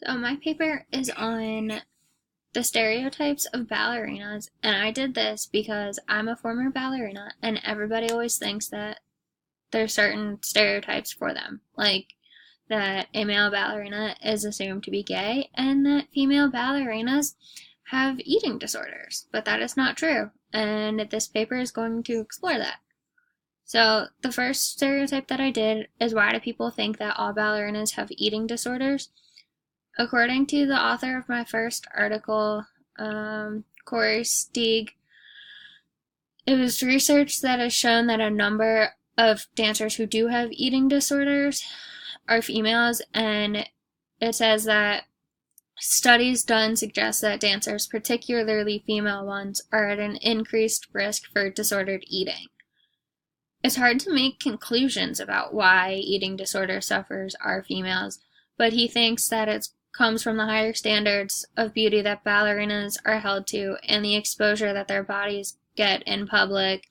So my paper is on the stereotypes of ballerinas, and I did this because I'm a former ballerina, and everybody always thinks that there's certain stereotypes for them, like that a male ballerina is assumed to be gay, and that female ballerinas have eating disorders, but that is not true, and this paper is going to explore that. So the first stereotype that I did is, why do people think that all ballerinas have eating disorders? According to the author of my first article, Corey Stieg, it was research that has shown that a number of dancers who do have eating disorders are females, and it says that studies done suggest that dancers, particularly female ones, are at an increased risk for disordered eating. It's hard to make conclusions about why eating disorder sufferers are females, but he thinks that it comes from the higher standards of beauty that ballerinas are held to, and the exposure that their bodies get in public,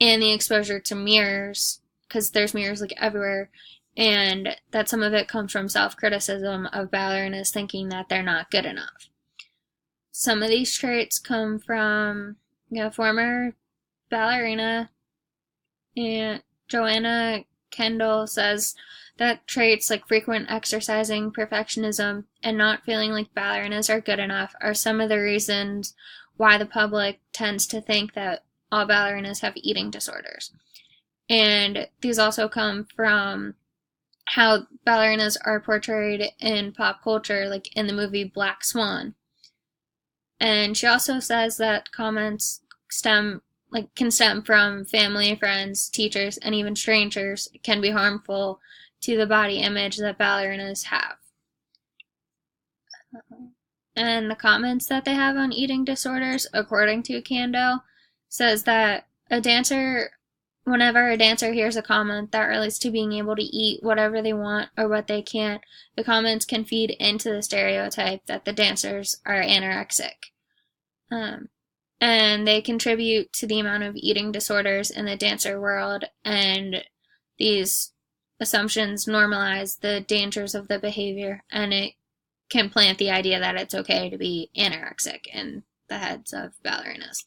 and the exposure to mirrors, because there's mirrors like everywhere, and that some of it comes from self-criticism of ballerinas thinking that they're not good enough. Some of these traits come from former ballerina, and Joanna Kendall says that traits like frequent exercising, perfectionism, and not feeling like ballerinas are good enough are some of the reasons why the public tends to think that all ballerinas have eating disorders. And these also come from how ballerinas are portrayed in pop culture, like in the movie Black Swan. And she also says that comments can stem from family, friends, teachers, and even strangers, can be harmful to the body image that ballerinas have. And the comments that they have on eating disorders, according to Kando, says that whenever a dancer hears a comment that relates to being able to eat whatever they want or what they can't, the comments can feed into the stereotype that the dancers are anorexic. And they contribute to the amount of eating disorders in the dancer world, and these assumptions normalize the dangers of the behavior, and it can plant the idea that it's okay to be anorexic in the heads of ballerinas.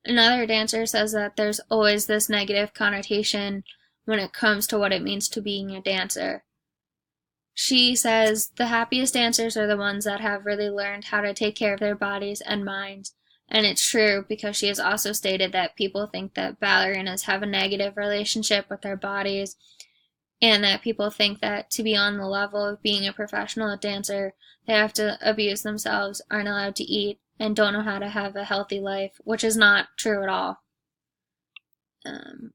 Another dancer says that there's always this negative connotation when it comes to what it means to being a dancer. She says the happiest dancers are the ones that have really learned how to take care of their bodies and minds. And it's true, because she has also stated that people think that ballerinas have a negative relationship with their bodies, and that people think that to be on the level of being a professional dancer, they have to abuse themselves, aren't allowed to eat, and don't know how to have a healthy life, which is not true at all.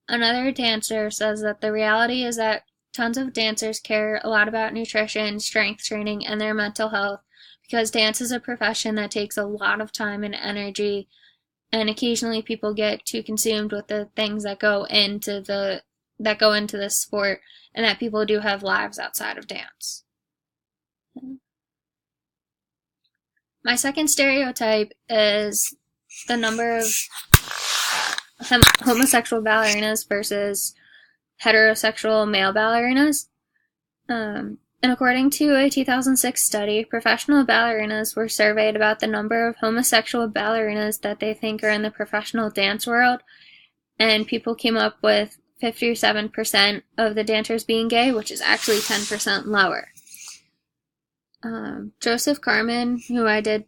Another dancer says that the reality is that tons of dancers care a lot about nutrition, strength training, and their mental health, because dance is a profession that takes a lot of time and energy, and occasionally people get too consumed with the things that go into the sport, and that people do have lives outside of dance. My second stereotype is the number of homosexual ballerinas versus heterosexual male ballerinas. And according to a 2006 study, professional ballerinas were surveyed about the number of homosexual ballerinas that they think are in the professional dance world, and people came up with 57% of the dancers being gay, which is actually 10% lower. Joseph Carmen, who I did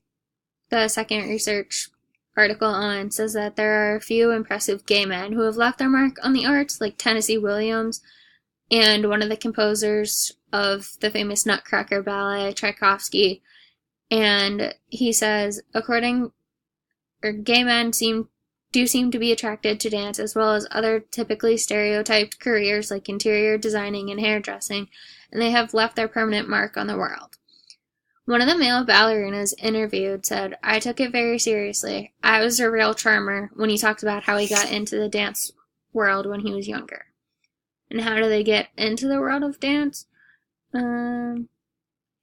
the second research article on, says that there are a few impressive gay men who have left their mark on the arts, like Tennessee Williams, and one of the composers of the famous Nutcracker ballet, Tchaikovsky. And he says, gay men do seem to be attracted to dance, as well as other typically stereotyped careers like interior designing and hairdressing, and they have left their permanent mark on the world. One of the male ballerinas interviewed said, "I took it very seriously. I was a real charmer," when he talked about how he got into the dance world when he was younger. And how do they get into the world of dance?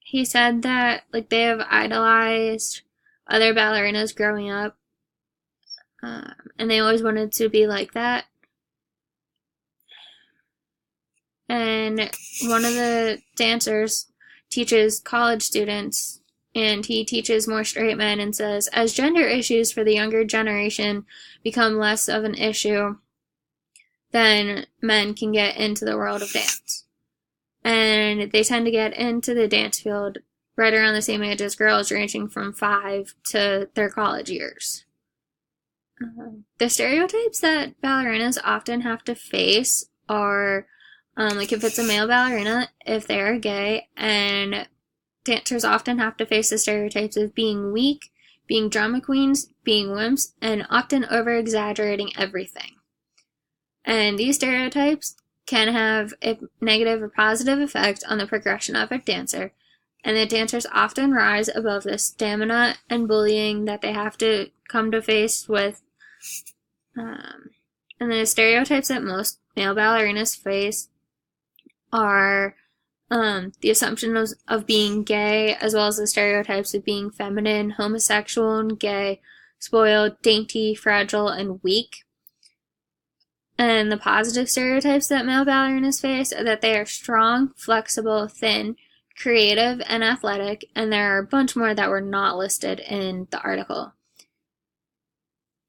He said that they have idolized other ballerinas growing up, and they always wanted to be like that. And one of the dancers teaches college students, and he teaches more straight men and says, as gender issues for the younger generation become less of an issue, then men can get into the world of dance. And they tend to get into the dance field right around the same age as girls, ranging from 5 to their college years. The stereotypes that ballerinas often have to face are, like if it's a male ballerina, if they are gay, and dancers often have to face the stereotypes of being weak, being drama queens, being wimps, and often over-exaggerating everything. And these stereotypes can have a negative or positive effect on the progression of a dancer, and the dancers often rise above the stamina and bullying that they have to come to face with. And the stereotypes that most male ballerinas face are the assumption of being gay, as well as the stereotypes of being feminine, homosexual, and gay, spoiled, dainty, fragile, and weak. And the positive stereotypes that male ballerinas face are that they are strong, flexible, thin, creative, and athletic, and there are a bunch more that were not listed in the article.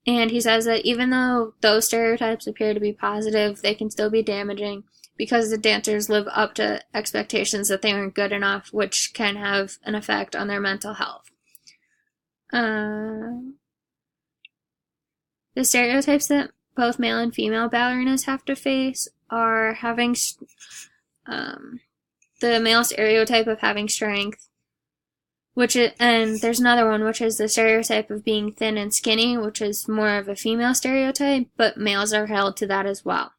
And he says that even though those stereotypes appear to be positive, they can still be damaging because the dancers live up to expectations that they aren't good enough, which can have an effect on their mental health. The stereotypes that both male and female ballerinas have to face are having the male stereotype of having strength, and there's another one, which is the stereotype of being thin and skinny, which is more of a female stereotype, but males are held to that as well.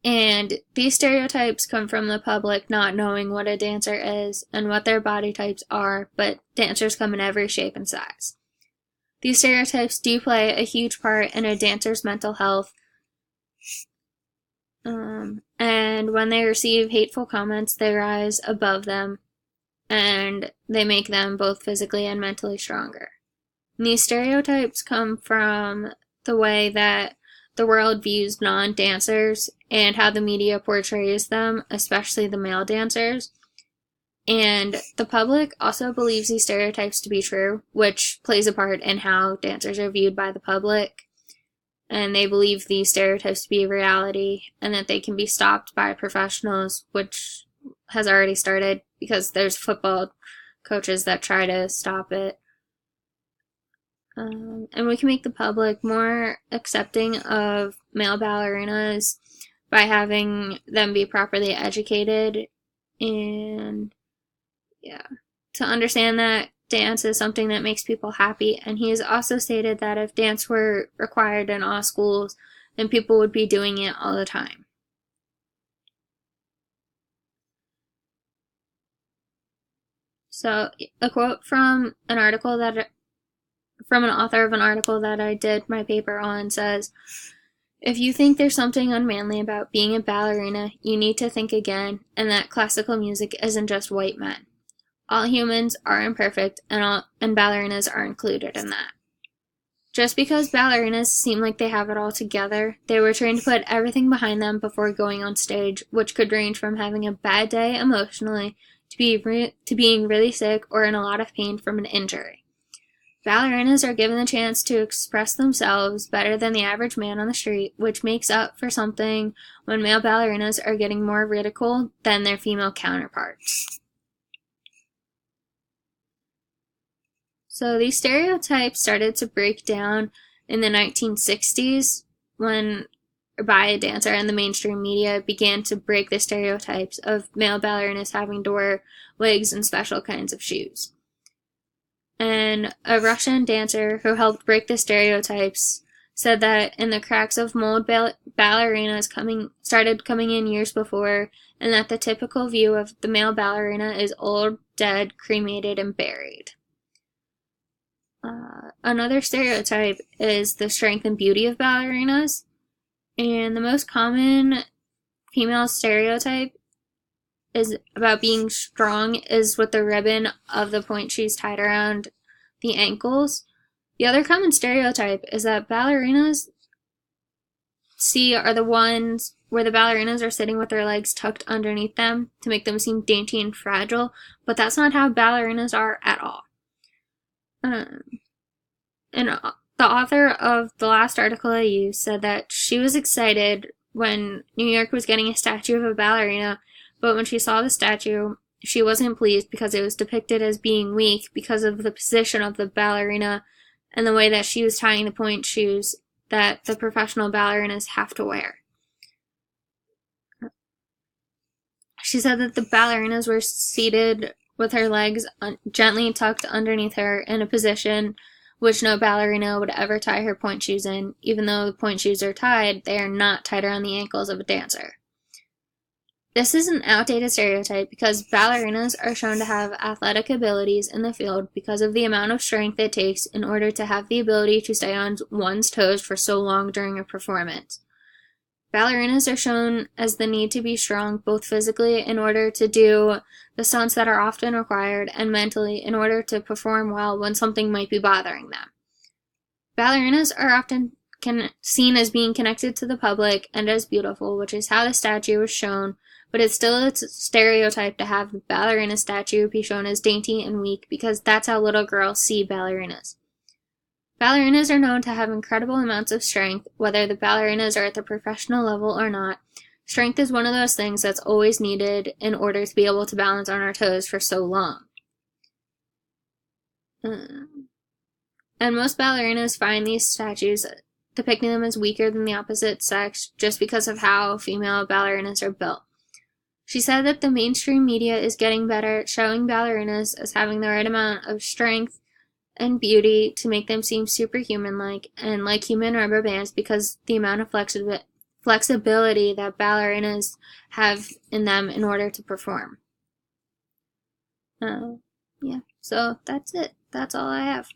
And these stereotypes come from the public not knowing what a dancer is and what their body types are, but dancers come in every shape and size. These stereotypes do play a huge part in a dancer's mental health, and when they receive hateful comments, they rise above them, and they make them both physically and mentally stronger. And these stereotypes come from the way that the world views non-dancers and how the media portrays them, especially the male dancers. And the public also believes these stereotypes to be true, which plays a part in how dancers are viewed by the public. And they believe these stereotypes to be reality and that they can be stopped by professionals, which has already started because there's football coaches that try to stop it. And we can make the public more accepting of male ballerinas by having them be properly educated and, to understand that dance is something that makes people happy. And he has also stated that if dance were required in all schools, then people would be doing it all the time. So, a quote from an author of an article that I did my paper on says, "If you think there's something unmanly about being a ballerina, you need to think again, and that classical music isn't just white men. All humans are imperfect, and ballerinas are included in that. Just because ballerinas seem like they have it all together, they were trained to put everything behind them before going on stage, which could range from having a bad day emotionally to being really sick or in a lot of pain from an injury. Ballerinas are given the chance to express themselves better than the average man on the street, which makes up for something when male ballerinas are getting more ridiculed than their female counterparts." So these stereotypes started to break down in the 1960s by a dancer, and the mainstream media began to break the stereotypes of male ballerinas having to wear wigs and special kinds of shoes. And a Russian dancer who helped break the stereotypes said that in the cracks of mold ballerinas started coming in years before, and that the typical view of the male ballerina is old, dead, cremated, and buried. Another stereotype is the strength and beauty of ballerinas, and the most common female stereotype is about being strong is with the ribbon of the point she's tied around the ankles. The other common stereotype is that ballerinas see are the ones where the ballerinas are sitting with their legs tucked underneath them to make them seem dainty and fragile, but that's not how ballerinas are at all. And the author of the last article I used said that she was excited when New York was getting a statue of a ballerina, but when she saw the statue, she wasn't pleased because it was depicted as being weak because of the position of the ballerina and the way that she was tying the point shoes that the professional ballerinas have to wear. She said that the ballerinas were seated with her legs gently tucked underneath her in a position which no ballerina would ever tie her point shoes in. Even though the point shoes are tied, they are not tied around the ankles of a dancer. This is an outdated stereotype because ballerinas are shown to have athletic abilities in the field because of the amount of strength it takes in order to have the ability to stay on one's toes for so long during a performance. Ballerinas are shown as the need to be strong both physically in order to do the stunts that are often required and mentally in order to perform well when something might be bothering them. Ballerinas are often seen as being connected to the public and as beautiful, which is how the statue was shown, but it's still a stereotype to have the ballerina statue be shown as dainty and weak because that's how little girls see ballerinas. Ballerinas are known to have incredible amounts of strength, whether the ballerinas are at the professional level or not. Strength is one of those things that's always needed in order to be able to balance on our toes for so long. And most ballerinas find these statues depicting them as weaker than the opposite sex just because of how female ballerinas are built. She said that the mainstream media is getting better at showing ballerinas as having the right amount of strength and beauty to make them seem superhuman-like and like human rubber bands because the amount of flexibility that ballerinas have in them in order to perform. Yeah, so that's it. That's all I have.